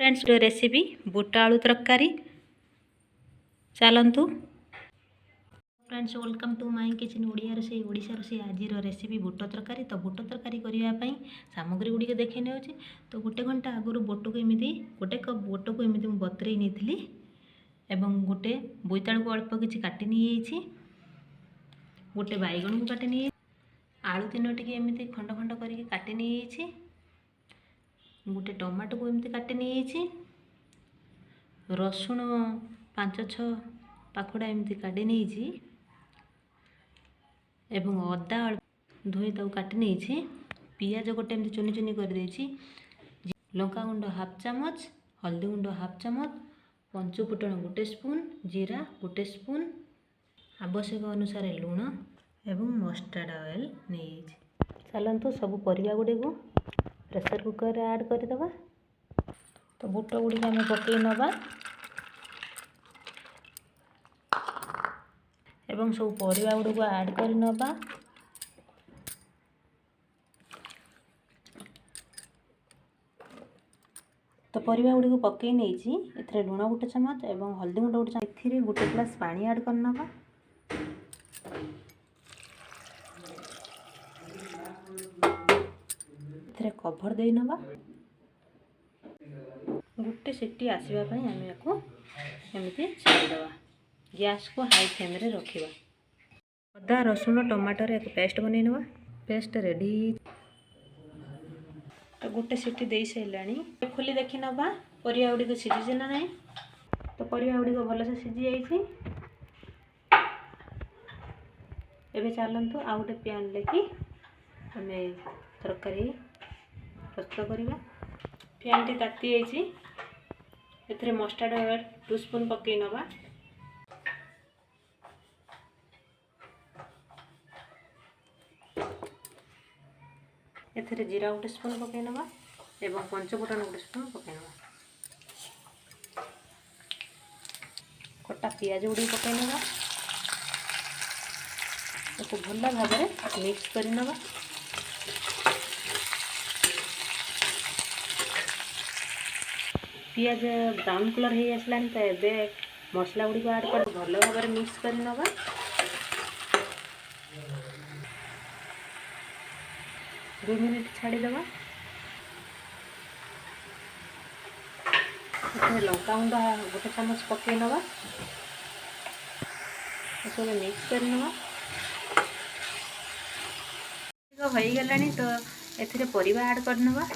Friends recipe बुट आलू तरकारी चलतु friends welcome to my kitchen Odia रोषे ओडिशा रोषे आज रेसिपी बुट तरकारी। तो बुट तरकारी करने सामग्री गुड़िक देखे ने तो गोटे घंटा आगु बुट को एमती गोटे कप बुट को एमती बतुरई नहीं एवं गोटे बोईतालू को अल्प किसी काटी नहीं गोटे बैगण को काटी नहीं आलू तीनो टी एमती खंड खंड करके काटी नहीं गोटे टमाटो को एमती काटी नहीं रसुण 5-6 पाखुड़ा एमती काटी नहीं एवं अदा धोई ताऊ काटी नहीं पियाज गोटे एमती चुनी चुनी कर देछि लंका गुंड हाफ चामच हल्दी गुंड हाफ चामच पंचुफुटण गोटे स्पून जीरा गोटे स्पून आवश्यक अनुसार लुण एवं मस्टर्ड ऑयल नहीं चलतु सब परिवा गुड़ी को प्रेशर कुकर ऐड करदे। तो बुट गुड़ी आम पकई नवा एवं सब परिवा गुड़ी को ऐड कर नवा। तो परिवा गुड़ी को पकई नहीं एथरे लुण गोटे चामच एवं हल्दी गुंड गोटे चामच एथिरे गोटे ग्लास पानी ऐड कर नवा। एथिरे कभर दे नवा गोटे सीटी आसवाई आम या एमती छाड़ीदवा गैस को हाई फ्लेम रे रखिबा। अदा रसुण टमाटर एक पेस्ट बनै नवा पेस्ट रेडी। तो गोटे सीटी दे साराणी खोली देखी नवा परिवा गुड़ी सीझी ना ना। तो परिवा गुड़ी भलसे सीझी जाइए। एबे चलतु आ गोटे पैन लेके आम तरकारी प्रस्तुत करवा। पैन टी ताती एथिरे मस्टर्ड ऑयल 2 स्पून पकई नवा। एथिरे जीरा गोटे स्पून पकई नवा एवं पंचफुटण गोटे स्पून पकई नवा। कटा पियाज गुड़ी पकई नवा भल भाव में मिक्स कर नवा। पियाज ब्राउन कलर हो आसला तो ये मसला गुड़ी को ऐड कर भल भाव में मिक्स कर नवा। दो मिनिट छाड़ीदवा। लंका गुंड गोटे चामच पकई नवा सब मिक्स कर नवा। हो गलानी तो एथिरे परिवा ऐड कर नवा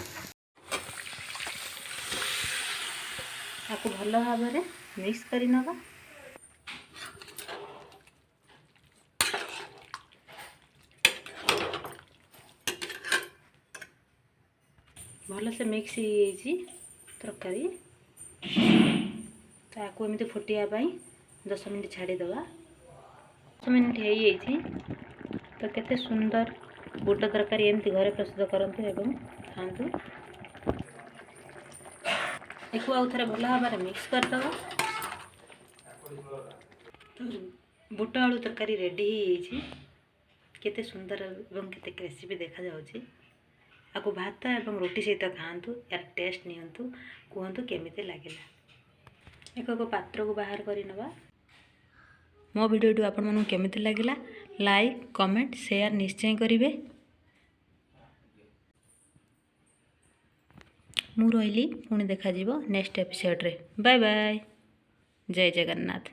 आपको भल भाव में मिक्स कर नवा। भल से मिक्स हो तरकारी ताकू एमती फुटिया 10 मिनट छाड़ीदवा। 10 मिनट हो तो केते सुंदर बुट तरकारी एमती घरे प्रस्तुत करंतु एवं खांतु। देखो आउ थे भल भाव में मिक्स करदे। तो बुट आलू तरकारी रेडी केते सुंदर एवं केते क्रिस्पी देखा जाउछि। आपको भात एवं रोटी सहित खातु यार टेस्ट नियंतु कहतु केमिति लागिला। एक पात्र को बाहर कर नवा। मो वीडियो आपण मानू केमिति लागिला लाइक कमेंट शेयर निश्चय करिवे। मु रही पुणी देखा नेक्स्ट एपिसोड रे। Bye bye. जय जगन्नाथ।